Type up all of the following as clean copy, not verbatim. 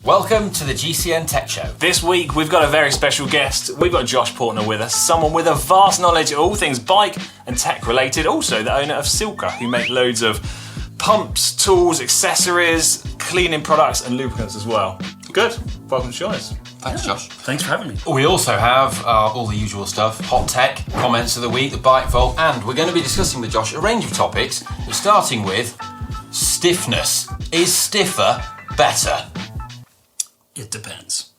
Welcome to the GCN Tech Show. This week we've got a very special guest. We've got Josh Poertner with us, someone with a vast knowledge of all things bike and tech related, also the owner of Silca, who make loads of pumps, tools, accessories, cleaning products and lubricants as well. Good, welcome to join us. Thanks, Josh. Thanks for having me. We also have all the usual stuff, hot tech, comments of the week, the bike vault, and we're going to be discussing with Josh a range of topics, starting with stiffness. Is stiffer better? It depends.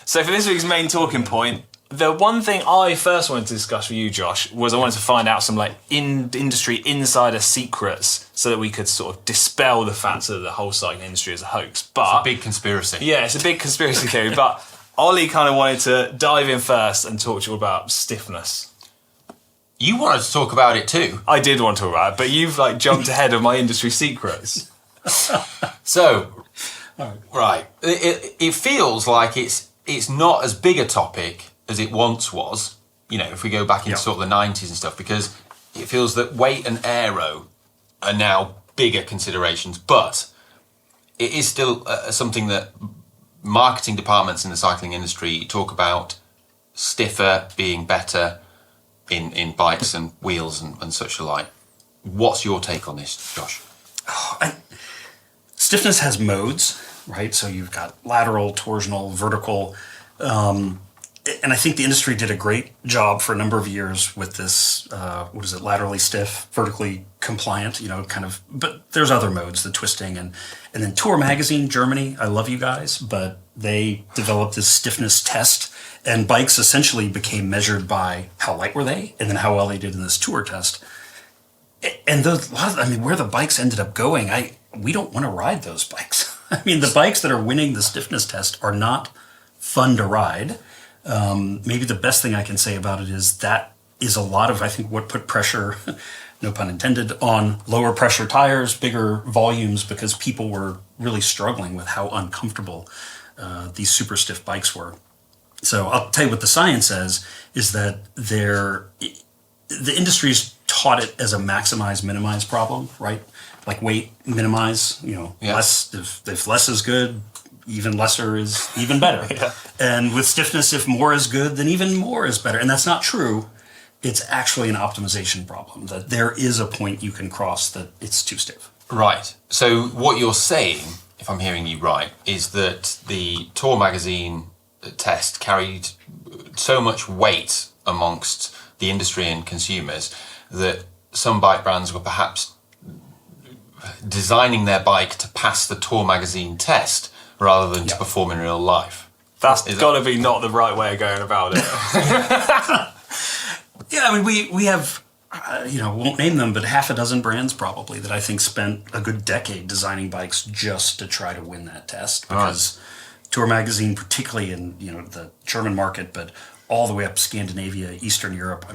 So for this week's main talking point, the one thing I first wanted to discuss with you, Josh, was I wanted to find out some industry insider secrets so that we could sort of dispel the fact that the whole cycling industry is a hoax. But It's a big conspiracy. Yeah, it's a big conspiracy theory, but Ollie kind of wanted to dive in first and talk to you about stiffness. You wanted to talk about it too. I did want to talk about it, but you've jumped ahead of my industry secrets. So, right, it feels like it's not as big a topic as it once was, if we go back into sort of the 90s and stuff, because it feels that weight and aero are now bigger considerations, but it is still something that marketing departments in the cycling industry talk about stiffer being better in bikes and wheels and such alike. What's your take on this, Josh? Stiffness has modes, right? So you've got lateral, torsional, vertical. And I think the industry did a great job for a number of years with this, laterally stiff, vertically compliant, but there's other modes, the twisting. And then Tour Magazine, Germany, I love you guys, but they developed this stiffness test, and bikes essentially became measured by how light were they, and then how well they did in this tour test. And where the bikes ended up going, we don't want to ride those bikes. The bikes that are winning the stiffness test are not fun to ride. Maybe the best thing I can say about it is that is a lot of, I think, what put pressure, no pun intended, on lower pressure tires, bigger volumes, because people were really struggling with how uncomfortable these super stiff bikes were. So I'll tell you what the science says is that the industry's taught it as a maximize, minimize problem, right? Like weight, minimize, less, if less is good, even lesser is even better. Yeah. And with stiffness, if more is good, then even more is better. And that's not true. It's actually an optimization problem, that there is a point you can cross that it's too stiff. Right. So what you're saying, if I'm hearing you right, is that the Tour Magazine test carried so much weight amongst the industry and consumers that some bike brands were perhaps designing their bike to pass the Tour Magazine test rather than to perform in real life. That's got to be not the right way of going about it. Yeah, we have, won't name them, but half a dozen brands probably that I think spent a good decade designing bikes just to try to win that test. Because Tour Magazine, particularly in the German market, but all the way up Scandinavia, Eastern Europe,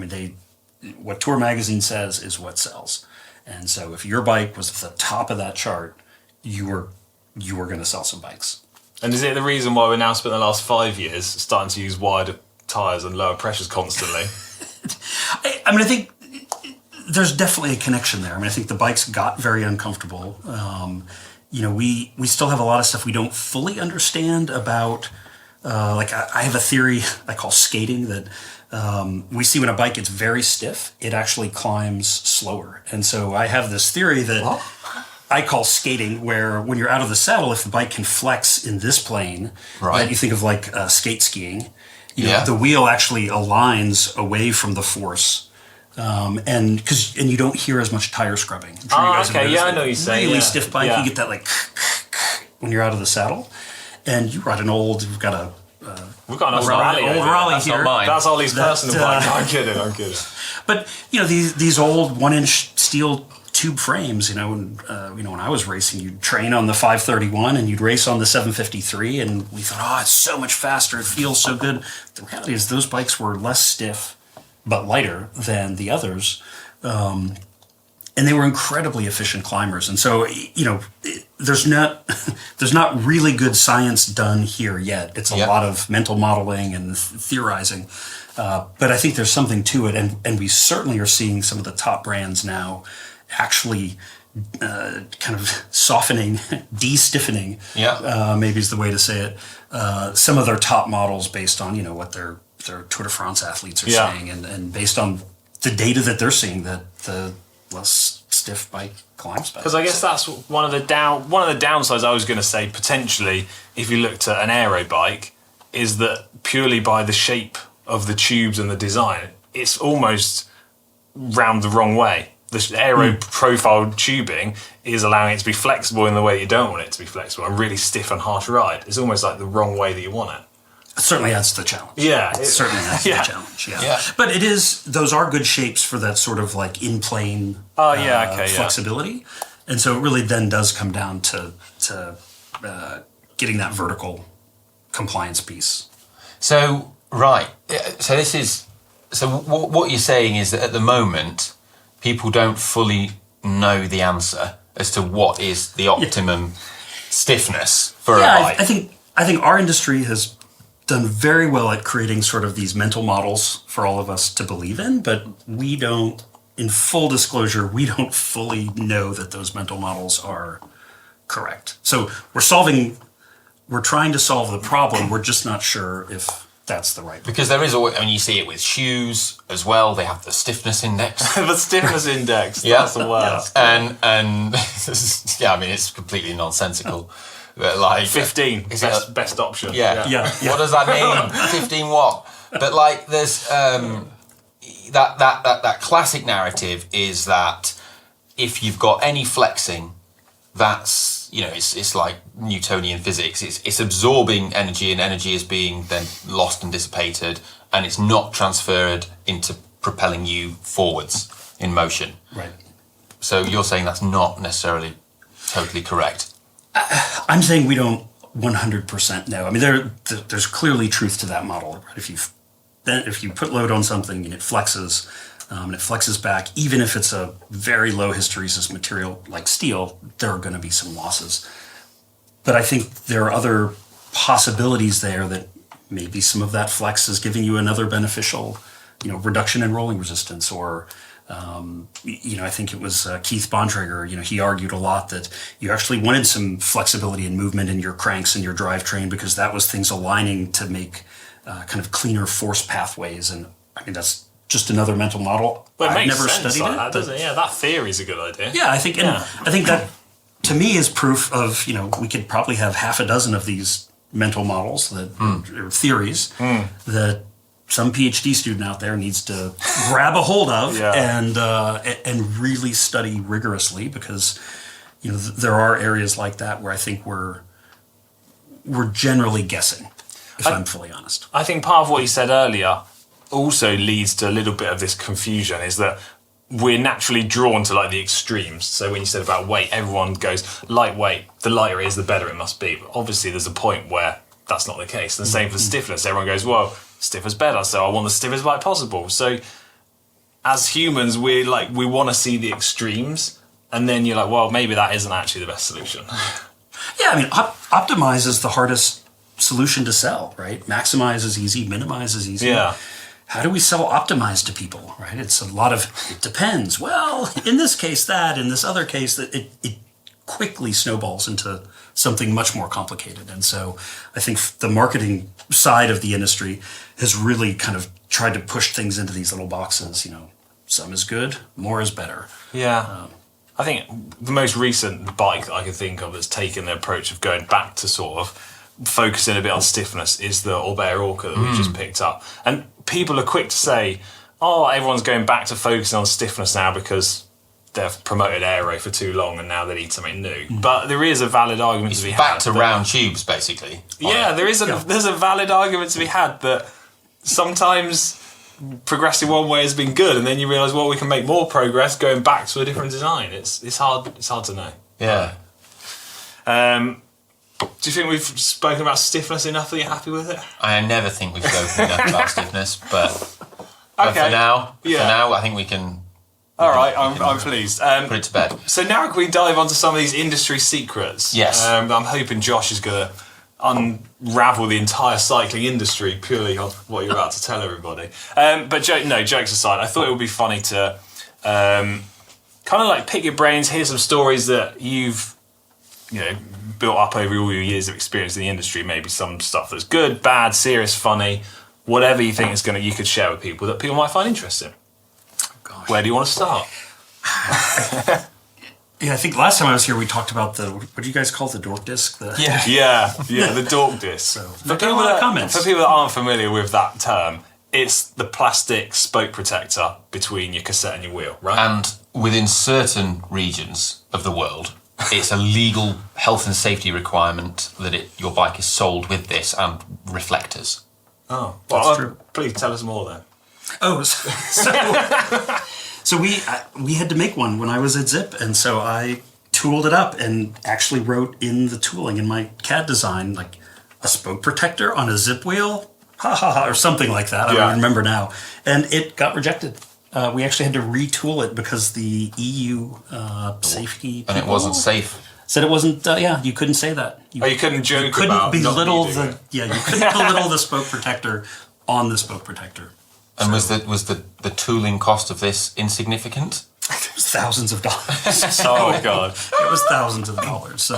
what Tour Magazine says is what sells. And so if your bike was at the top of that chart, you were going to sell some bikes. And is it the reason why we're now spent the last 5 years starting to use wider tyres and lower pressures constantly? I think there's definitely a connection there. I think the bikes got very uncomfortable. We still have a lot of stuff we don't fully understand about. I have a theory I call skating that we see when a bike gets very stiff, it actually climbs slower. And so I have this theory that I call skating, where when you're out of the saddle, if the bike can flex in this plane, that you think of like skate skiing, the wheel actually aligns away from the force. And you don't hear as much tire scrubbing. I'm sure you guys have noticed I know what you're saying. Really stiff bike, you get that when you're out of the saddle. And you ride we've got an old Raleigh That's here. Not mine. That's Ollie's personal bike. No, I'm kidding. But these old 1-inch steel tube frames, when I was racing, you'd train on the 531 and you'd race on the 753, and we thought, it's so much faster, it feels so good. The reality is those bikes were less stiff but lighter than the others. And they were incredibly efficient climbers. And so, there's not really good science done here yet. It's a lot of mental modeling and theorizing. But I think there's something to it, and we certainly are seeing some of the top brands now actually kind of softening, de-stiffening, maybe is the way to say it, some of their top models based on, what their Tour de France athletes are saying, and based on the data that they're seeing, that the less stiff bike climbs better. Because I guess that's one of the downsides I was going to say, potentially, if you looked at an aero bike, is that purely by the shape of the tubes and the design, it's almost round the wrong way. The aero profile tubing is allowing it to be flexible in the way you don't want it to be flexible, and really stiff and harsh ride. It's almost like the wrong way that you want it. It certainly adds to the challenge. Yeah. It certainly adds to the challenge, But those are good shapes for that sort of like in-plane flexibility. And so it really then does come down to getting that vertical compliance piece. So, right. So what you're saying is that at the moment, people don't fully know the answer as to what is the optimum stiffness for a bike. I think our industry has done very well at creating sort of these mental models for all of us to believe in, but we don't, in full disclosure, we don't fully know that those mental models are correct. So we're trying to solve the problem, we're just not sure if that's the right way. Because there is always, you see it with shoes as well, they have the stiffness index. The stiffness index, that's the worst. And it's completely nonsensical. But like 15, best option. Yeah. What does that mean? 15 what? But like there's that classic narrative is that if you've got any flexing, that's it's like Newtonian physics. It's absorbing energy, and energy is being then lost and dissipated, and it's not transferred into propelling you forwards in motion. Right. So you're saying that's not necessarily totally correct. I'm saying we don't 100% know. I mean, there's clearly truth to that model. Right? If you put load on something and it flexes back, even if it's a very low hysteresis material like steel, there are going to be some losses. But I think there are other possibilities there that maybe some of that flex is giving you another beneficial, reduction in rolling resistance, or I think it was Keith Bontrager, he argued a lot that you actually wanted some flexibility and movement in your cranks and your drivetrain because that was things aligning to make kind of cleaner force pathways. And I mean, that's just another mental model. But it I've makes never sense studied like it. that, doesn't it? Yeah, that theory is a good idea. Yeah, I think that to me is proof of, we could probably have half a dozen of these mental models or theories that some PhD student out there needs to grab a hold of and really study rigorously, because there are areas like that where I think we're generally guessing, if I'm fully honest. I think part of what you said earlier also leads to a little bit of this confusion, is that we're naturally drawn to like the extremes. So when you said about weight, everyone goes lightweight, the lighter it is, the better it must be. But obviously there's a point where that's not the case. And the same for stiffness. Everyone goes, well, stiff is better, so I want the stiffest bike possible. So as humans, we want to see the extremes, and then you're like, well, maybe that isn't actually the best solution. Yeah, I mean, optimize is the hardest solution to sell, right? Maximize is easy, minimize is easy. Yeah. How do we sell optimize to people, right? It's a lot of, it depends. Well, in this case that, in this other case that, it quickly snowballs into something much more complicated. And so I think the marketing side of the industry has really kind of tried to push things into these little boxes. Some is good, more is better. Yeah. I think the most recent bike that I can think of that's taken the approach of going back to sort of focusing a bit on stiffness is the Orbea Orca that we've just picked up. And people are quick to say, oh, everyone's going back to focusing on stiffness now because they've promoted aero for too long and now they need something new. But there is a valid argument to be had. Back to round tubes, basically. Yeah, there's a valid argument to be had that sometimes progressing one way has been good, and then you realise, well, we can make more progress going back to a different design. It's hard to know. Yeah. Do you think we've spoken about stiffness enough that you're happy with it? I never think we've spoken enough about stiffness, but okay. for now, I think we can. All right, I'm pleased. Put it to bed. So now can we dive onto some of these industry secrets? Yes. I'm hoping Josh is going to unravel the entire cycling industry purely on what you're about to tell everybody. But jokes aside, I thought it would be funny to kind of like pick your brains, hear some stories that you've built up over all your years of experience in the industry. Maybe some stuff that's good, bad, serious, funny, whatever you think you could share with people that people might find interesting. Gosh. Where do you want to start? Yeah, I think last time I was here, we talked about what do you guys call the dork disc? Yeah, the dork disc. So, for people that aren't familiar with that term, it's the plastic spoke protector between your cassette and your wheel, right? And within certain regions of the world, it's a legal health and safety requirement that your bike is sold with this and reflectors. Oh, that's true. Please tell us more then. Oh, so we had to make one when I was at Zip, and so I tooled it up and actually wrote in the tooling in my CAD design like a spoke protector on a Zip wheel, or something like that. I don't remember now, and it got rejected. We actually had to retool it because the EU safety people, and it wasn't safe. Said it wasn't. You couldn't say that. You couldn't joke. You couldn't about belittle not needing you couldn't belittle the spoke protector on the spoke protector. And was the tooling cost of this insignificant? It was thousands of dollars. Oh God! It was thousands of dollars. So,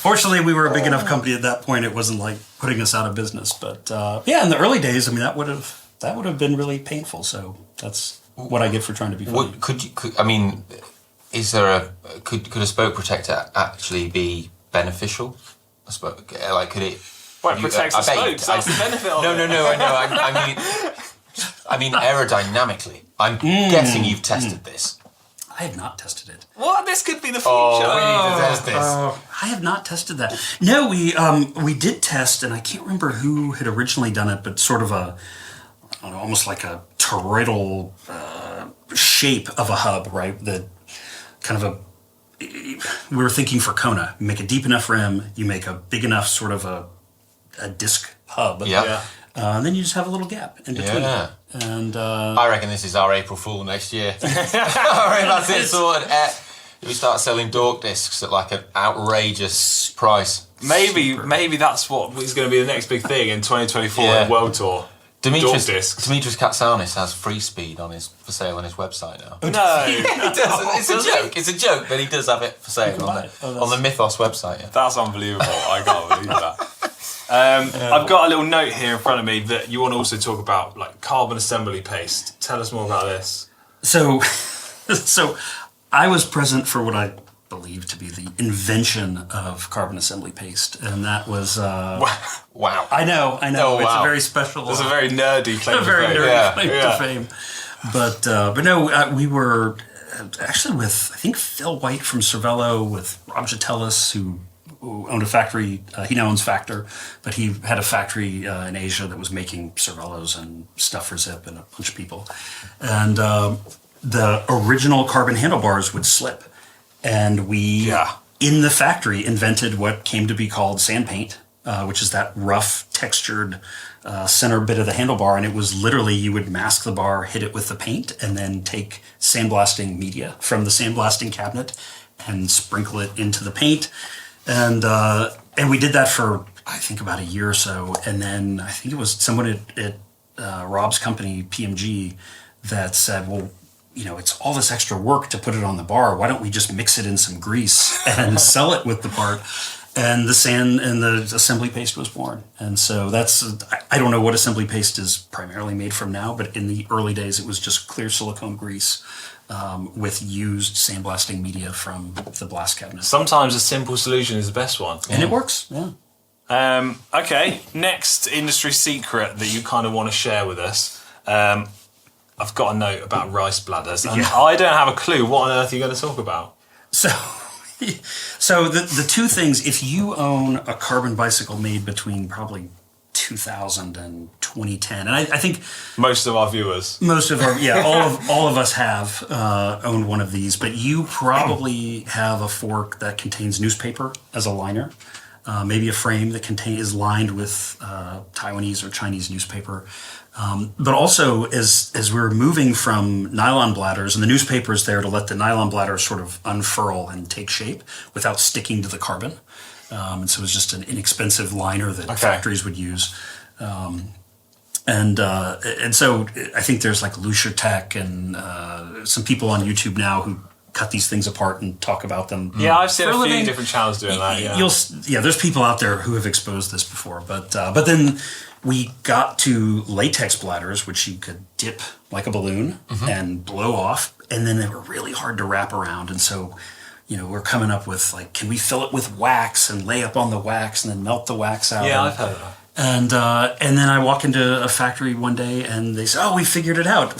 fortunately, we were a big enough company at that point. It wasn't like putting us out of business. But in the early days, I mean, that would have been really painful. So that's what I get for trying to be funny. Is there could a spoke protector actually be beneficial? A spoke, could it? Well, it protects the spokes. That's the benefit of it. No, I know. I mean, aerodynamically. I'm guessing you've tested this. I have not tested it. What? This could be the future. We need to test this. I have not tested that. No, we did test, and I can't remember who had originally done it, but sort of almost like a toroidal shape of a hub, right? That kind of we were thinking for Kona. You make a deep enough rim, you make a big enough sort of a disc hub. Yeah. And then you just have a little gap in between. Yeah. And I reckon this is our April Fool next year. I reckon that's it sorted. We start selling dork discs at like an outrageous price. Maybe that's what is going to be the next big thing in 2024 in World Tour. Dimitris Katsounis has free speed for sale on his website now. No, he does. It's a joke. It's a joke, but he does have it for sale on the Mythos website. Yeah. That's unbelievable. I can't believe that. I've got a little note here in front of me that you want to also talk about, like carbon assembly paste. Tell us more about this. So I was present for what I believe to be the invention of carbon assembly paste, and that was wow. I know. Oh, it's wow. a very special. It's a very nerdy claim. To fame. But no, we were actually with I think Phil White from Cervelo, with Rob Jatellis, who owned a factory. He now owns Factor, but he had a factory in Asia that was making Cervelos and stuff for Zip and a bunch of people. And the original carbon handlebars would slip. And we, in the factory, invented what came to be called sand paint, which is that rough, textured center bit of the handlebar. And it was literally, you would mask the bar, hit it with the paint, and then take sandblasting media from the sandblasting cabinet and sprinkle it into the paint. And we did that for, I think, about a year or so. And then I think it was someone at Rob's company, PMG, that said, well, it's all this extra work to put it on the bar. Why don't we just mix it in some grease and sell it with the part? And the sand and the assembly paste was born. And so I don't know what assembly paste is primarily made from now, but in the early days, it was just clear silicone grease with used sandblasting media from the blast cabinet. Sometimes a simple solution is the best one. And it works, yeah. Okay, next industry secret that you kind of want to share with us. I've got a note about rice bladders, and I don't have a clue what on earth you're going to talk about. So the two things, if you own a carbon bicycle made between probably 2000 and 2010, and I think most of our viewers, all of us have owned one of these, but you probably have a fork that contains newspaper as a liner. Maybe a frame that is lined with Taiwanese or Chinese newspaper. But also, as we're moving from nylon bladders, and the newspaper is there to let the nylon bladder sort of unfurl and take shape without sticking to the carbon. and so it was just an inexpensive liner that factories would use. And so I think there's like GCNTech and some people on YouTube now who cut these things apart and talk about them. Yeah, I've seen a few different channels doing that. Yeah, there's people out there who have exposed this before, but then we got to latex bladders, which you could dip like a balloon and blow off, and then they were really hard to wrap around, and so. We're coming up with like, can we fill it with wax and lay up on the wax and then melt the wax out? Yeah, I've heard of that. And then I walk into a factory one day and they say, "Oh, we figured it out."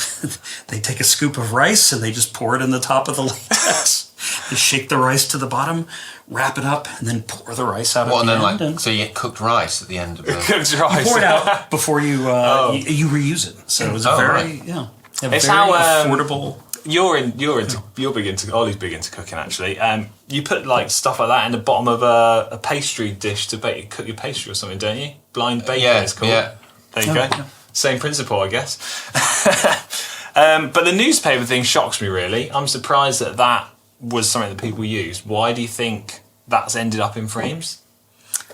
They take a scoop of rice and they just pour it in the top of the latex. They shake the rice to the bottom, wrap it up, and then pour the rice out. Well, and then so you get cooked rice at the end of the cooked rice. You pour it out before you you reuse it. So it was it's very how affordable. Ollie's big into cooking actually. You put like stuff like that in the bottom of a pastry dish to cook your pastry or something, don't you? Blind baking it's called. Yeah. There you go. Yeah. Same principle, I guess. But the newspaper thing shocks me really. I'm surprised that was something that people used. Why do you think that's ended up in frames?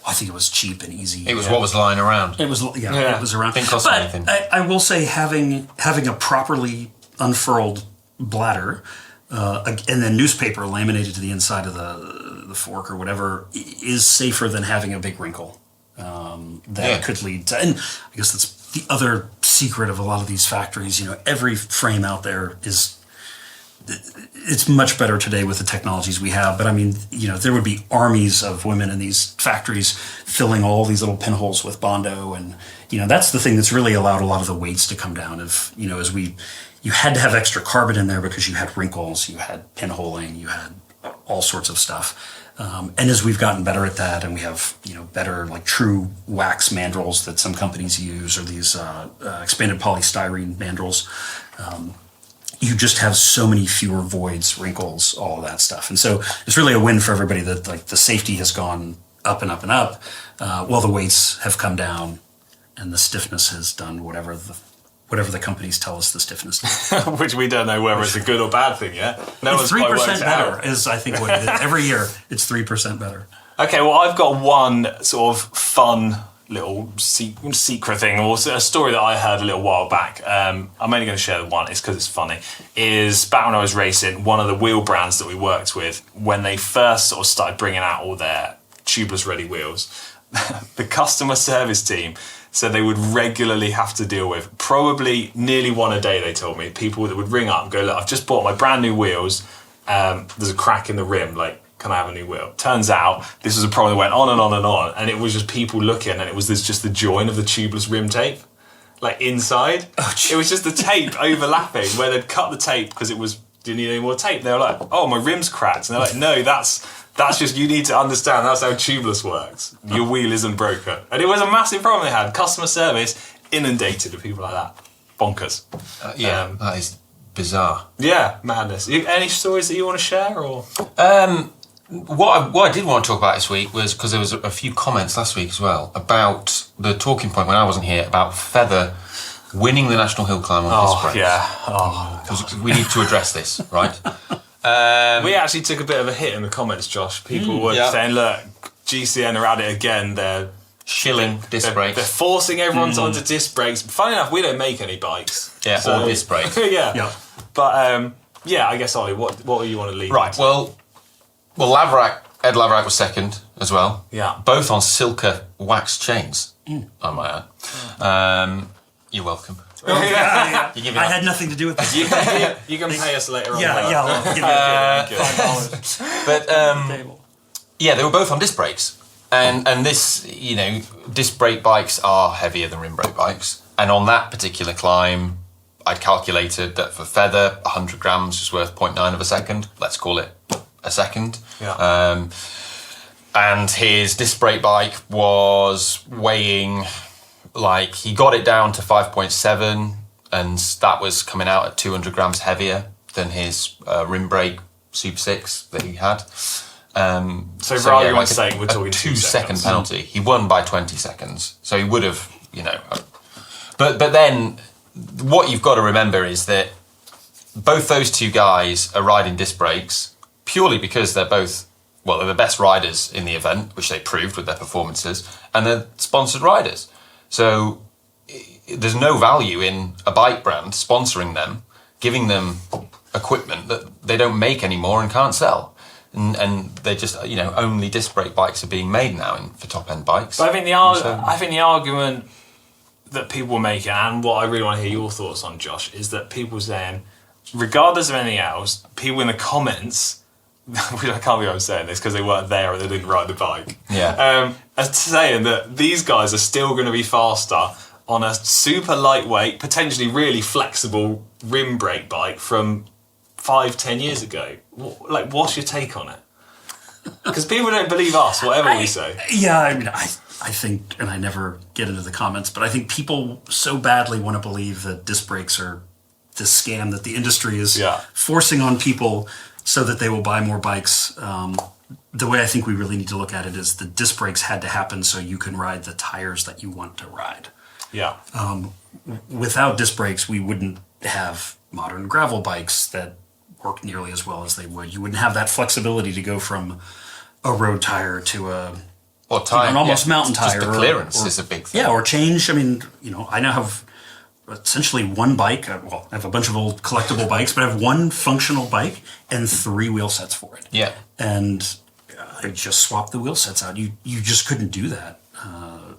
I think it was cheap and easy. It was what was lying around. It was it was around. Didn't cost anything. I will say having a properly unfurled bladder and then newspaper laminated to the inside of the fork or whatever is safer than having a big wrinkle that could lead to. And I guess that's the other secret of a lot of these factories. Every frame out there it's much better today with the technologies we have. But I mean, there would be armies of women in these factories filling all these little pinholes with Bondo, and that's the thing that's really allowed a lot of the weights to come down. You had to have extra carbon in there because you had wrinkles, you had pinholing, you had all sorts of stuff. And as we've gotten better at that, and we have better like true wax mandrels that some companies use, or these expanded polystyrene mandrels, you just have so many fewer voids, wrinkles, all of that stuff. And so it's really a win for everybody that like the safety has gone up and up and up, while the weights have come down, and the stiffness has done whatever the companies tell us the stiffness is. Which we don't know whether it's a good or bad thing yet. No one's 3% better is, I think, what it is. Every year, it's 3% better. Okay, well, I've got one sort of fun little secret thing, or a story that I heard a little while back. I'm only going to share the one, it's because it's funny. Is back when I was racing, one of the wheel brands that we worked with, when they first sort of started bringing out all their tubeless ready wheels, the customer service team said they would regularly have to deal with, probably nearly one a day, they told me, people that would ring up and go, "Look, I've just bought my brand new wheels, there's a crack in the rim, like, can I have a new wheel?" Turns out this was a problem that went on and on and on, and it was just people looking, and it was just the join of the tubeless rim tape, like inside. It was just the tape overlapping, where they'd cut the tape because didn't need any more tape. They were like, "Oh, my rim's cracked," and they're like, "No, that's just, you need to understand, that's how tubeless works. Your wheel isn't broken." And it was a massive problem they had. Customer service inundated with people like that. Bonkers. That is bizarre. Yeah, madness. Any stories that you want to share, or? What I did want to talk about this week was, because there was a few comments last week as well about the talking point when I wasn't here about Feather winning the National Hill Climb on disc brakes. Yeah. We need to address this, right? We actually took a bit of a hit in the comments, Josh. People were saying, "Look, GCN are at it again. They're shilling disc brakes. They're forcing everyone onto disc brakes." Funny enough, we don't make any bikes. Yeah, or disc brakes. yeah. But I guess, Ollie, what do you want to lead? Right. Well, Ed Laverack was second as well. Yeah. Both on Silca wax chains, I might add. You're welcome. I had nothing to do with this. You can pay us later on. I'll give you $5. But they were both on disc brakes, and this, disc brake bikes are heavier than rim brake bikes, and on that particular climb, I'd calculated that for Feather, 100 grams was worth 0.9 of a second. Let's call it a second. Yeah. And his disc brake bike was weighing, like, he got it down to 5.7, and that was coming out at 200 grams heavier than his rim brake Super 6 that he had. So for argument's sake, we're talking 2 second penalty. He won by 20 seconds. So he would have, But then what you've got to remember is that both those two guys are riding disc brakes purely because they're both well, they're the best riders in the event, which they proved with their performances, and they're sponsored riders. So there's no value in a bike brand sponsoring them, giving them equipment that they don't make anymore and can't sell. And they just, only disc brake bikes are being made now for top-end bikes. But I think the argument that people were making, and what I really want to hear your thoughts on, Josh, is that people saying, regardless of anything else, people in the comments, I can't believe I'm saying this because they weren't there and they didn't ride the bike, are saying that these guys are still going to be faster on a super lightweight, potentially really flexible rim brake bike from 5-10 years ago. What's your take on it? Because people don't believe us, whatever we say. Yeah, I mean, I think, and I never get into the comments, but I think people so badly want to believe that disc brakes are this scam that the industry is forcing on people so that they will buy more bikes. The way I think we really need to look at it is the disc brakes had to happen so you can ride the tires that you want to ride. Yeah. Without disc brakes, we wouldn't have modern gravel bikes that work nearly as well as they would. You wouldn't have that flexibility to go from a road tire to an almost mountain tire. Just the clearance is a big thing. Yeah, or change. I mean, I now have essentially one bike. I have a bunch of old collectible bikes, but I have one functional bike and 3 wheel sets for it. Yeah. And I just swapped the wheel sets out. You just couldn't do that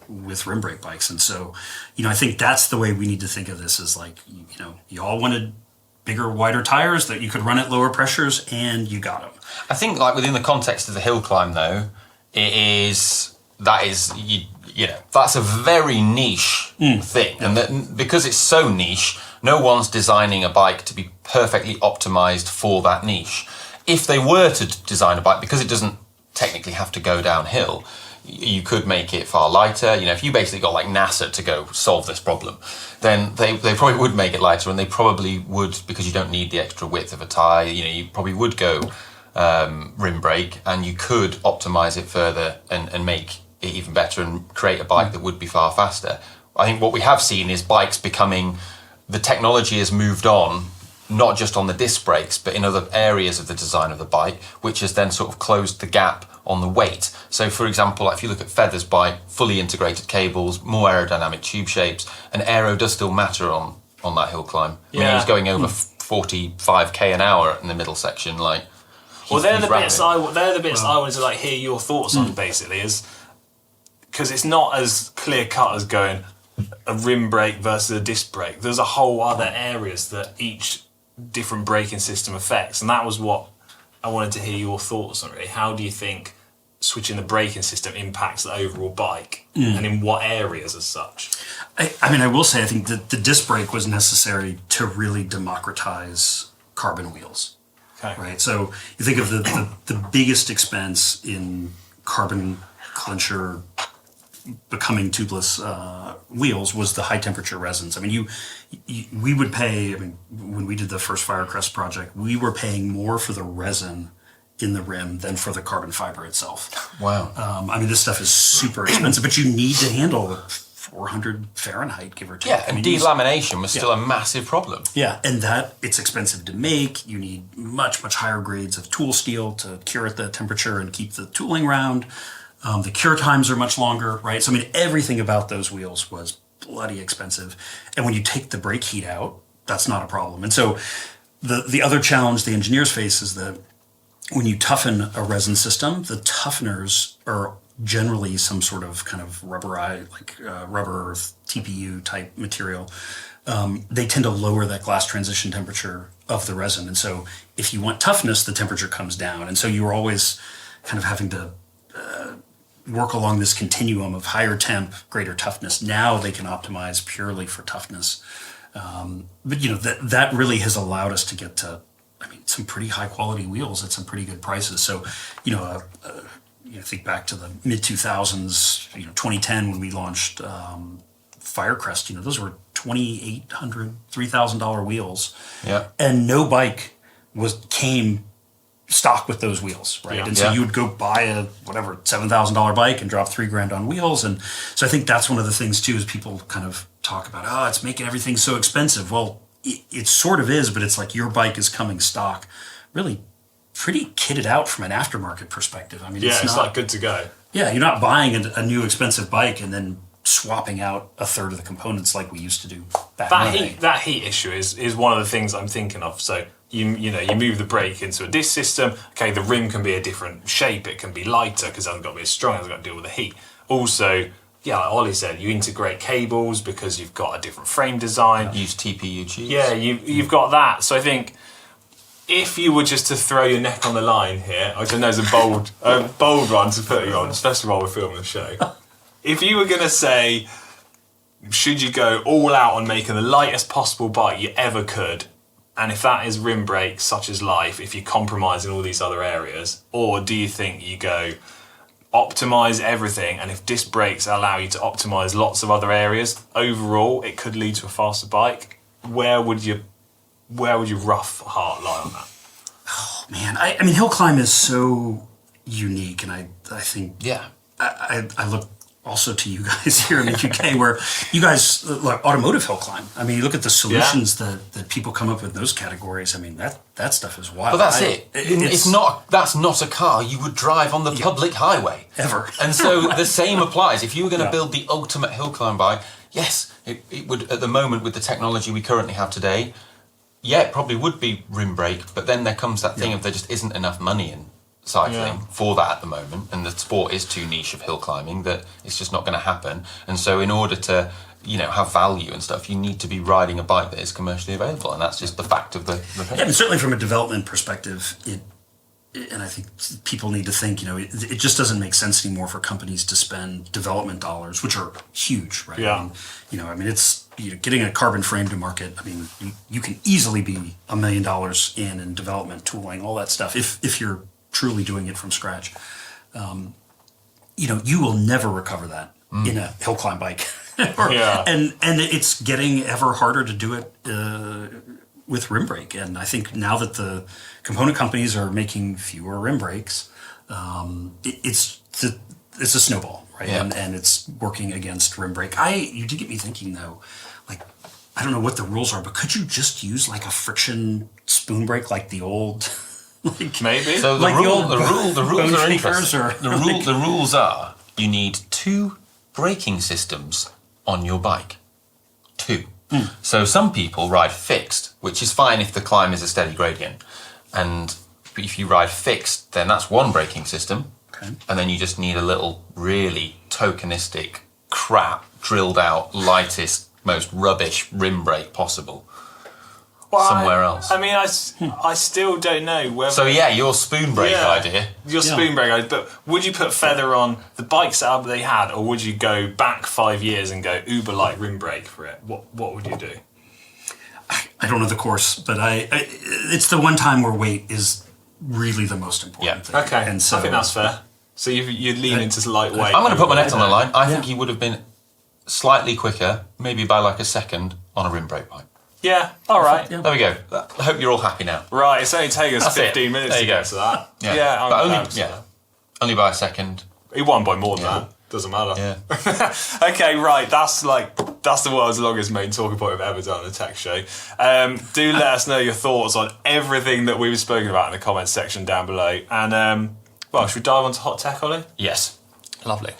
with rim brake bikes. And so, I think that's the way we need to think of this is you all wanted bigger, wider tires that you could run at lower pressures, and you got them. I think, within the context of the hill climb, though, that's a very niche thing, and because it's so niche, no one's designing a bike to be perfectly optimized for that niche. If they were to design a bike, because it doesn't technically have to go downhill, you could make it far lighter. If you basically got NASA to go solve this problem, then they probably would make it lighter, and they probably would, because you don't need the extra width of a tyre, you probably would go rim brake, and you could optimize it further and make it even better and create a bike that would be far faster. I think what we have seen is bikes the technology has moved on, not just on the disc brakes, but in other areas of the design of the bike, which has then sort of closed the gap on the weight. So, for example, if you look at Feather's bike, fully integrated cables, more aerodynamic tube shapes, and aero does still matter on that hill climb. I mean, he's going over 45k an hour in the middle section. They're the bits I wanted to hear your thoughts on, basically, is because it's not as clear cut as going a rim brake versus a disc brake. There's a whole other areas that each different braking system affects, and that was what I wanted to hear your thoughts on. Really, how do you think switching the braking system impacts the overall bike, and in what areas as such? I will say I think that the disc brake was necessary to really democratize carbon wheels. Okay. Right. So you think of the biggest expense in carbon clincher becoming tubeless wheels was the high temperature resins. I mean, we would pay. I mean, when we did the first Firecrest project, we were paying more for the resin in the rim than for the carbon fiber itself. Wow. This stuff is super expensive, but you need to handle 400 Fahrenheit, give or take. Yeah, and delamination was still a massive problem. Yeah, and it's expensive to make. You need much, much higher grades of tool steel to cure at the temperature and keep the tooling round. The cure times are much longer, right? So, everything about those wheels was bloody expensive. And when you take the brake heat out, that's not a problem. And so the other challenge the engineers face is that when you toughen a resin system, the tougheners are generally some sort of kind of rubber or TPU type material. They tend to lower that glass transition temperature of the resin. And so if you want toughness, the temperature comes down. And so you're always kind of having to work along this continuum of higher temp, greater toughness. Now they can optimize purely for toughness. But that really has allowed us to get to, some pretty high quality wheels at some pretty good prices. So, think back to the mid 2000s, 2010 when we launched Firecrest. Those were $2,800, $3,000 wheels. Yeah. And no bike came stock with those wheels, right? Yeah. And so you would go buy a $7,000 bike and drop $3,000 on wheels. And so I think that's one of the things too, is people kind of talk about, it's making everything so expensive. Well, it sort of is, but it's like your bike is coming stock really pretty kitted out from an aftermarket perspective. I mean, Yeah, it's not, like good to go. Yeah, you're not buying a new expensive bike and then swapping out a third of the components like we used to do back in the day. That heat issue is one of the things I'm thinking of. So you move the brake into a disc system. Okay, the rim can be a different shape. It can be lighter because it hasn't got to be as strong. It hasn't got to deal with the heat. Also, yeah, like Ollie said, you integrate cables because you've got a different frame design. Use TPU tubes. Yeah, you've got that. So I think if you were just to throw your neck on the line here, which I know is a bold one to put you on, especially while we're filming the show. If you were going to say, should you go all out on making the lightest possible bike you ever could, and if that is rim brakes such as life, if you compromise in all these other areas, or do you think you go optimize everything, and if disc brakes allow you to optimize lots of other areas, overall it could lead to a faster bike? Where would your rough heart lie on that? Oh man, I mean, hill climb is so unique, and I think I look also to you guys here in the UK, where you guys like automotive hill climb. I mean, you look at the solutions that people come up with in those categories. I mean, that stuff is wild. But that's that's not a car you would drive on the public highway ever. And so the same applies. If you were going to build the ultimate hill climb bike, yes, it would, at the moment with the technology we currently have today, it probably would be rim brake. But then there comes that thing of there just isn't enough money in cycling for that at the moment, and the sport is too niche of hill climbing that it's just not going to happen. And so in order to have value and stuff, you need to be riding a bike that is commercially available, and that's just the fact of the thing. Yeah, and certainly from a development perspective, and I think people need to think, it just doesn't make sense anymore for companies to spend development dollars, which are huge, right? Yeah. I mean, it's getting a carbon frame to market. I mean, you can easily be $1 million in development, tooling, all that stuff if you're truly doing it from scratch. You will never recover that in a hill climb bike. And it's getting ever harder to do it with rim brake. And I think now that the component companies are making fewer rim brakes, it's a snowball, right? Yeah. And it's working against rim brake. You did get me thinking though, like, I don't know what the rules are, but could you just use like a friction spoon brake like the old? Maybe. So the rules are interesting. The rules are you need 2 braking systems on your bike. 2. So some people ride fixed, which is fine if the climb is a steady gradient. And if you ride fixed, then that's 1 braking system. Okay. And then you just need a little really tokenistic, crap, drilled out, lightest, most rubbish rim brake possible. Somewhere else. I mean, I still don't know whether... So your spoon brake idea. Your spoon brake idea. But would you put feather on the bike setup they had, or would you go back 5 years and go Uber light rim brake for it? What would you do? I don't know the course, but it's the one time where weight is really the most important thing. Okay, and so, I think that's fair. So you'd lean into lightweight. I'm going to put my neck on the line. I think he would have been slightly quicker, maybe by like a second, on a rim brake bike. Yeah, all right. There we go. I hope you're all happy now. Right, it's only taken us 15 minutes to get to that. But only by a second. He won by more than that. Doesn't matter. Yeah. Okay, right. That's the world's longest main talking point we've ever done on a tech show. Do let us know your thoughts on everything that we've spoken about in the comments section down below. And should we dive onto hot tech, Ollie? Yes. Lovely.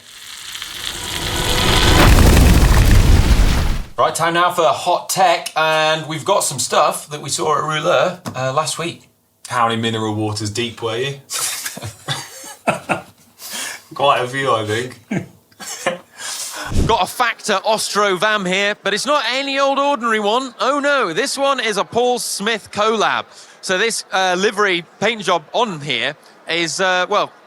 Right, time now for hot tech, and we've got some stuff that we saw at Rouleur last week. How many mineral waters deep were you? Quite a few, I think. Got a Factor Ostro VAM here, but it's not any old ordinary one. Oh no, this one is a Paul Smith collab. So this livery paint job on here is,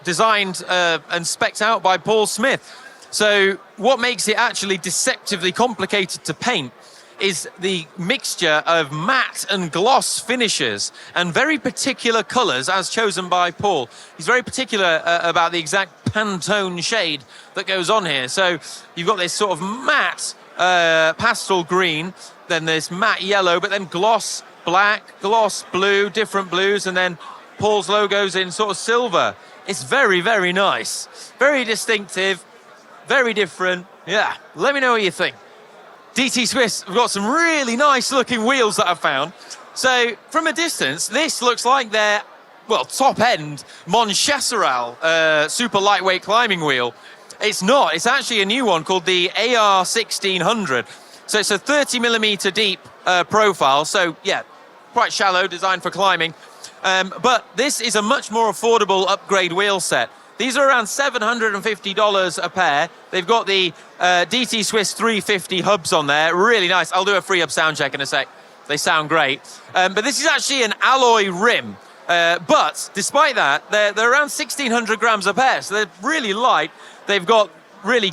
designed and specced out by Paul Smith. So what makes it actually deceptively complicated to paint is the mixture of matte and gloss finishes and very particular colours as chosen by Paul. He's very particular about the exact Pantone shade that goes on here. So you've got this sort of matte pastel green, then this matte yellow, but then gloss black, gloss blue, different blues, and then Paul's logos in sort of silver. It's very, very nice. Very distinctive, very different. Yeah, let me know what you think. DT Swiss have got some really nice looking wheels that I've found. So from a distance, this looks like they're top-end Montchesseral super lightweight climbing wheel. It's not. It's actually a new one called the AR 1600. So it's a 30mm deep profile. So, yeah, quite shallow, designed for climbing. But this is a much more affordable upgrade wheel set. These are around $750 a pair. They've got the DT Swiss 350 hubs on there. Really nice. I'll do a free hub sound check in a sec. They sound great. But this is actually an alloy rim. But despite that, they're around 1,600 grams a pair. So they're really light. They've got really,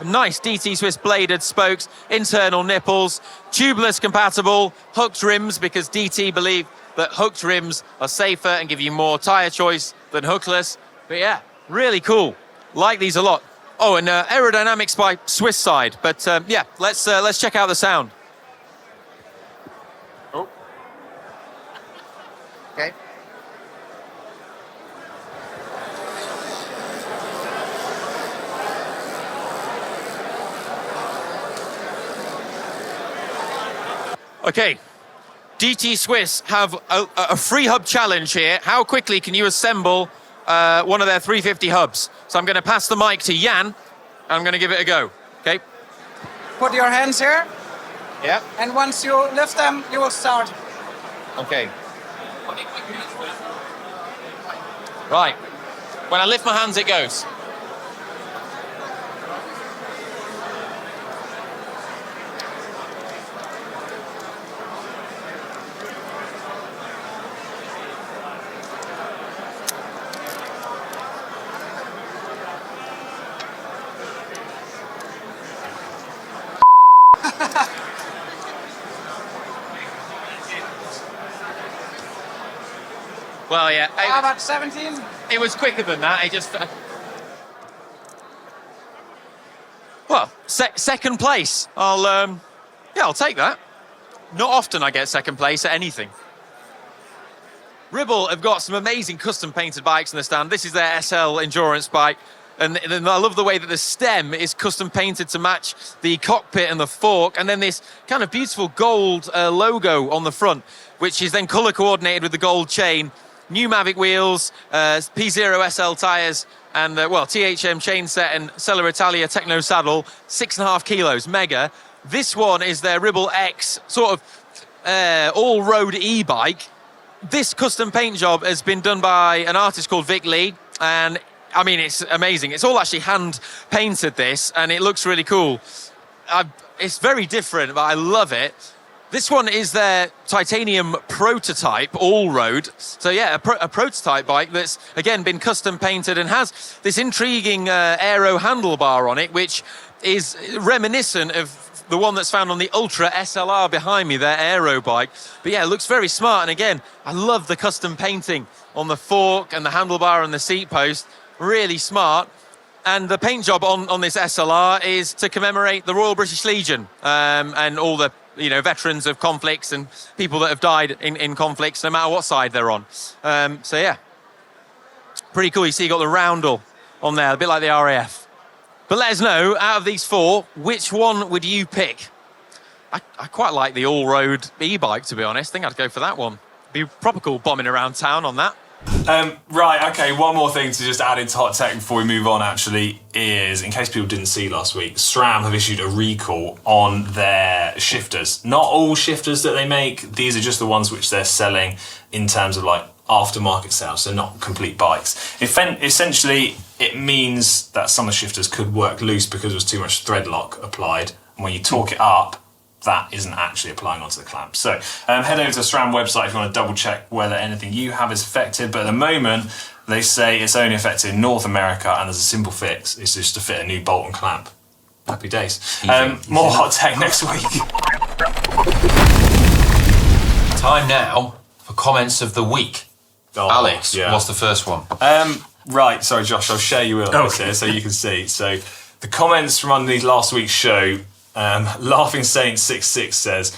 nice DT Swiss bladed spokes, internal nipples, tubeless compatible, hooked rims, because DT believe that hooked rims are safer and give you more tyre choice than hookless. But yeah, really cool. Like these a lot. Oh, and aerodynamics by Swiss side. But yeah, let's check out the sound. Oh. Okay. Okay. DT Swiss have a free hub challenge here. How quickly can you assemble one of their 350 hubs? So I'm going to pass the mic to Jan, and I'm going to give it a go. Okay. Put your hands here, Yeah. and once you lift them, you will start. Okay. Right. When I lift my hands, it goes. Well, yeah. How about 17? It was quicker than that. It just. Well, second place. I'll take that. Not often I get second place at anything. Ribble have got some amazing custom painted bikes in the stand. This is their SL endurance bike. And I love the way that the stem is custom painted to match the cockpit and the fork. And then this kind of beautiful gold logo on the front, which is then color coordinated with the gold chain. New Mavic wheels, P0 SL tyres, and THM chain set and Cella Italia Techno saddle, 6.5 kilos, mega. This one is their Ribble X, sort of all-road e-bike. This custom paint job has been done by an artist called Vic Lee, and I mean, it's amazing. It's all actually hand painted, this, and it looks really cool. It's very different, but I love it. This one is their titanium prototype all-road. So yeah, a prototype bike that's, again, been custom painted and has this intriguing aero handlebar on it, which is reminiscent of the one that's found on the Ultra SLR behind me, their aero bike. But yeah, it looks very smart. And again, I love the custom painting on the fork and the handlebar and the seat post. Really smart. And the paint job on this SLR is to commemorate the Royal British Legion and all the veterans of conflicts and people that have died in conflicts, no matter what side they're on. So yeah, pretty cool. You see you got the roundel on there, a bit like the RAF. But let us know, out of these four, which one would you pick? I quite like the all-road e-bike, to be honest. I think I'd go for that one. Be proper cool bombing around town on that. Right, okay, one more thing to just add into hot tech before we move on, actually, is, in case people didn't see last week, SRAM have issued a recall on their shifters. Not all shifters that they make, these are just the ones which they're selling in terms of like aftermarket sales, so not complete bikes. Essentially, it means that some of the shifters could work loose because there was too much thread lock applied, and when you torque it up, that isn't actually applying onto the clamp. So head over to the SRAM website if you want to double check whether anything you have is affected. But at the moment, they say it's only affected in North America, and there's a simple fix. It's just to fit a new bolt and clamp. Happy days. More hot tech next week. Time now for comments of the week. Oh, Alex, yeah. what's the first one? Right, sorry Josh, I'll share you with us here so you can see. So the comments from underneath last week's show, Laughing Saint 66 says,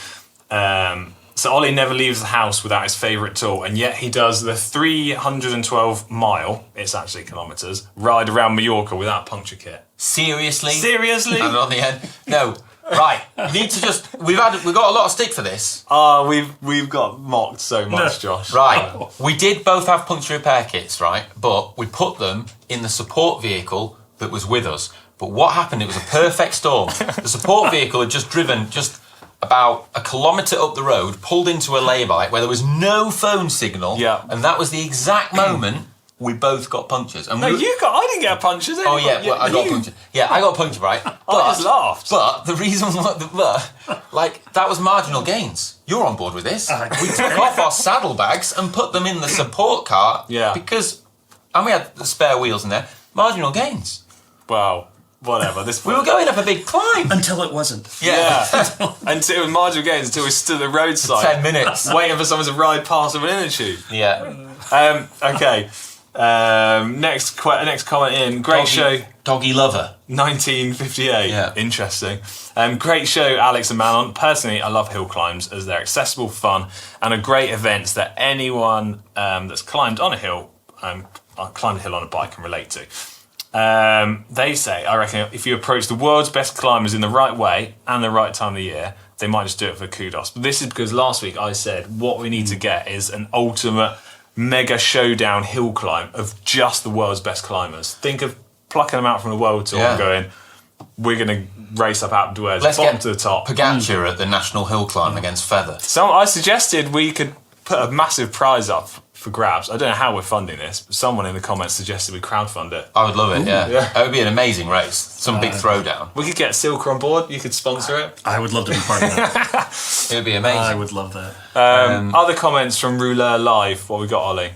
so Ollie never leaves the house without his favourite tool, and yet he does the 312 mile, it's actually kilometres, ride around Mallorca without puncture kit. Seriously? Seriously? And on the end, no. Right, you need to just. We've got a lot of stick for this. Oh, we've got mocked so much, Josh. Right, we did both have puncture repair kits, right? But we put them in the support vehicle that was with us. But what happened? It was a perfect storm. The support vehicle had just driven about a kilometre up the road, pulled into a lay-by where there was no phone signal. Yeah. And that was the exact moment we both got punctures. And No, I didn't get a puncture. Oh yeah, well, I got a puncture. Yeah, I got a puncture, right? But, I just laughed. But the reason, that was marginal gains. You're on board with this. We took off our saddlebags and put them in the support car. Yeah. And we had the spare wheels in there. Marginal gains. Well, whatever. We were going up a big climb. Until it wasn't. Yeah. Until it was marginal gains until we stood at the roadside. 10 minutes. Waiting for someone to ride past with an inner tube. Yeah. Okay. Next comment in. Great show. Doggy lover. 1958. Yeah. Interesting. Great show, Alex and Malon. Personally, I love hill climbs as they're accessible, fun, and a great event that anyone that's climbed on a hill, climbed a hill on a bike can relate to. They say, I reckon, if you approach the world's best climbers in the right way and the right time of the year, they might just do it for kudos. But this is because last week I said what we need to get is an ultimate mega showdown hill climb of just the world's best climbers. Think of plucking them out from the world tour and going, we're going to race up Alpe d'Huez, bottom to the top. Pogacar at the National Hill Climb against Feather. So I suggested we could put a massive prize up for grabs. I don't know how we're funding this, but someone in the comments suggested we crowdfund it. I would love it, yeah. It would be an amazing race. Some big throwdown. We could get Silca on board. You could sponsor it. I would love to be part of that. It would be amazing. I would love that. Other comments from Rouleur Live. What we got, Ollie?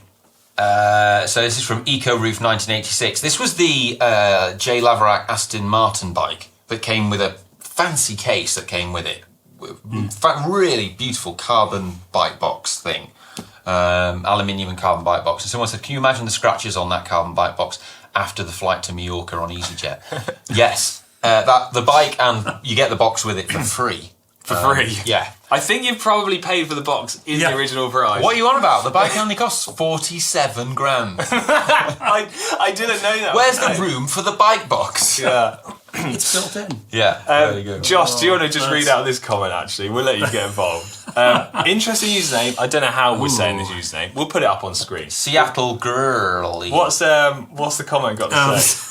So this is from EcoRoof 1986. This was the J. Laverack Aston Martin bike that came with a fancy case that came with it. In fact, really beautiful carbon bike box thing. Aluminium and carbon bike box. And someone said, can you imagine the scratches on that carbon bike box after the flight to Mallorca on EasyJet? Yes. The bike, and you get the box with it for free. For free? Yeah. I think you've probably paid for the box in the original price. What are you on about? The bike only costs 47 grand. I didn't know that. Where's the room for the bike box? Yeah. It's built in. Yeah. There you go. Josh, do you want to just read out this comment, actually? We'll let you get involved. Interesting username. I don't know how we're saying this username. We'll put it up on screen. Seattle Girly. What's the comment got to say?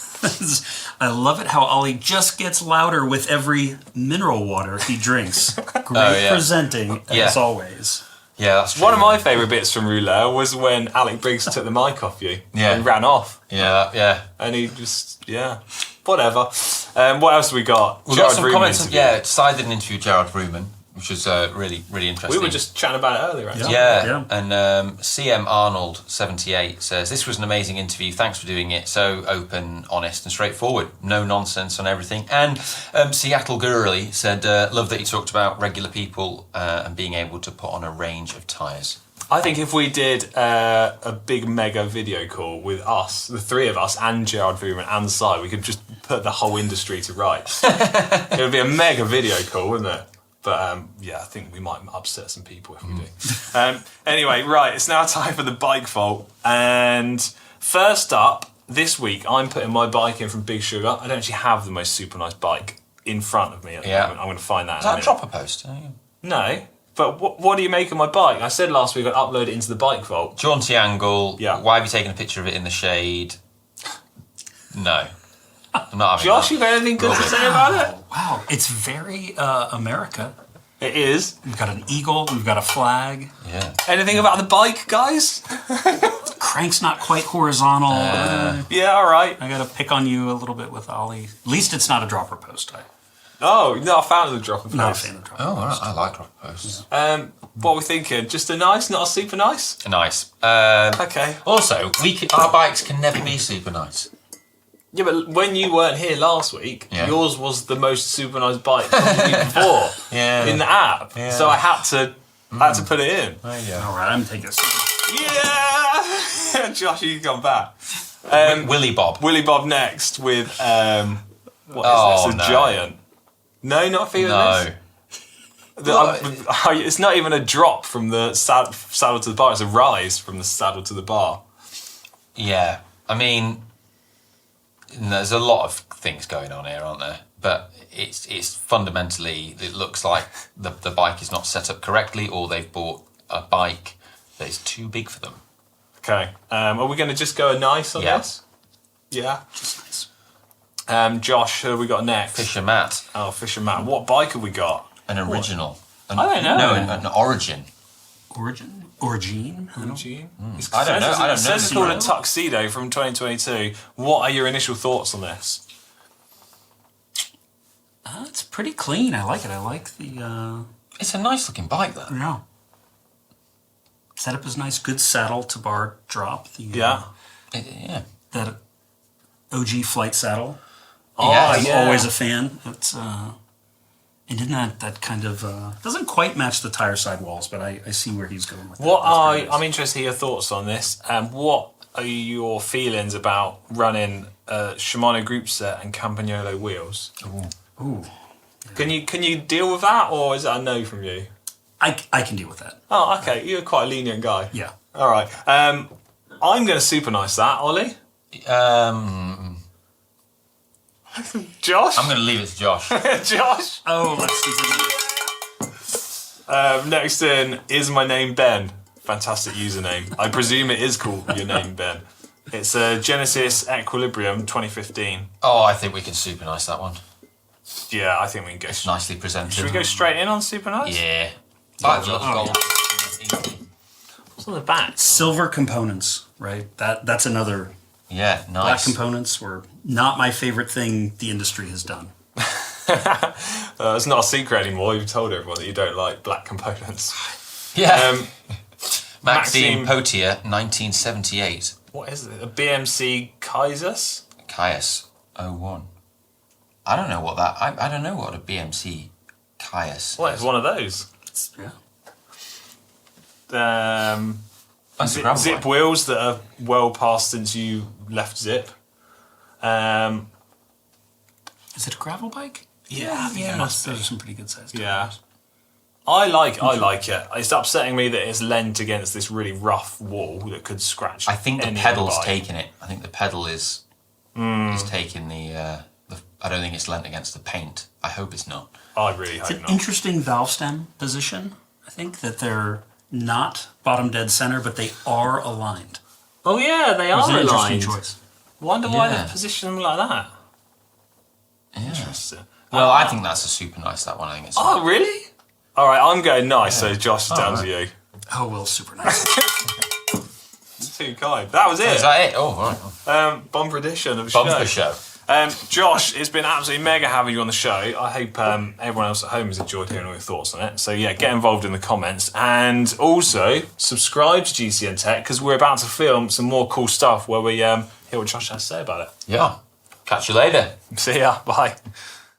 I love it how Ollie just gets louder with every mineral water he drinks. Great presenting, as always. Yeah, that's true. One of my favourite bits from Rouleur was when Alec Briggs took the mic off you and ran off. Yeah. And he just, whatever. What else have we got? We've got some comments. Si did an interview with Gerard Vrooman, which was really, really interesting. We were just chatting about it earlier, actually. Yeah. And CM Arnold 78 says, this was an amazing interview. Thanks for doing it. So open, honest and straightforward. No nonsense on everything. And Seattle Girly said, love that you talked about regular people and being able to put on a range of tyres. I think if we did a big mega video call with us, the three of us, and Gerard Vrooman and Si, we could just put the whole industry to rights. It would be a mega video call, wouldn't it? But I think we might upset some people if we do. Anyway, right, it's now time for the bike vault. And first up, this week, I'm putting my bike in from Big Sugar. I don't actually have the most super nice bike in front of me at the moment. I'm going to find that in a minute. Is that a dropper post? No. But what do you make of my bike? I said last week I'd upload it into the bike vault. Jaunty angle. Yeah. Why have you taken a picture of it in the shade? No. I'm not having Josh, you got anything good to say about it? Wow. It's very America. It is. We've got an eagle. We've got a flag. Yeah. Anything about the bike, guys? Crank's not quite horizontal. Yeah, all right. I got to pick on you a little bit with Ollie. At least it's not a dropper post. Oh, no, I found the dropper post. Not a fan of dropper post. I like dropper posts. What are we thinking? Just a nice, not a super nice? Nice. Okay. Also, our bikes can never be super nice. Yeah, but when you weren't here last week, yours was the most super nice bike from the week before in the app. Yeah. So I had to put it in. There you go. All right, I'm taking a second. Yeah! Josh, you can come back. Willy Bob. Willy Bob next with, what is this? A giant. No, not feeling this? It's not even a drop from the saddle to the bar, it's a rise from the saddle to the bar. Yeah, I mean, there's a lot of things going on here, aren't there? but it's fundamentally, it looks like the bike is not set up correctly, or they've bought a bike that is too big for them. Okay. Are we going to just go nice on this? Yeah. Just nice. Josh, who have we got next? Fisher Matt. Oh, Fisher Matt. What bike have we got? An original. I don't know. No, an origin. Origine? I don't know. I don't know. It says it's called a Tuxedo from 2022. What are your initial thoughts on this? It's pretty clean. I like it. I like the... It's a nice looking bike, though. Yeah. Setup is nice. Good saddle to bar drop. Yeah. That OG flight saddle. Oh, I'm yeah. always a fan. It's and in that kind of doesn't quite match the tire sidewalls, but I see where he's going with that. I'm interested to hear your thoughts on this. What are your feelings about running Shimano groupset and Campagnolo wheels? Ooh. Can you deal with that, or is that a no from you? I can deal with that. Oh, okay. You're quite a lenient guy. Yeah. All right. I'm going to super nice that, Ollie. Josh? I'm going to leave it to Josh. Josh? Oh, let's see. Next in, is my name Ben? Fantastic username. I presume it is called your name, Ben. It's a Genesis Equilibrium 2015. Oh, I think we can super nice that one. Yeah, I think we can go. It's nicely presented. Should we go straight in on super nice? Yeah. Bike looks gold. What's on the back? Silver components, right? That's another. Yeah, Black nice. components were not my favorite thing the industry has done. It's not a secret anymore. You've told everyone that you don't like black components. Yeah. Maxime Maxime Poertner, 1978. What is it? A BMC Kaisers? Caius 01. I don't know what that. I don't know what a BMC Caius. Well, it's one of those. Yeah. Zip wheels that are well past since you left Zip. Is it a gravel bike? Yeah, Those are some pretty good sized. yeah. I like it. It's upsetting me that it's leant against this really rough wall that could scratch. I think the any pedal's bike. taking it. I think the pedal is taking the. I don't think it's lent against the paint. I hope it's not. I really It's hope an not. interesting valve stem position. I think that they're not bottom dead center, but they are aligned. Oh yeah, they It was are an interesting aligned. choice. Wonder why Yeah. they position them like that. Yeah. Interesting. Well, I think that's a super nice. That one. I think it's. Oh really? All right, I'm going nice. So Josh, it's down to you. Oh, well, super nice. Too kind. That was it. Is that it? Oh, all right. Bumper edition of the Bumper show. Josh, it's been absolutely mega having you on the show. I hope everyone else at home has enjoyed hearing all your thoughts on it. So yeah, get involved in the comments and also subscribe to GCN Tech because we're about to film some more cool stuff where we hear what Josh has to say about it. Yeah. Catch you later. See ya. Bye.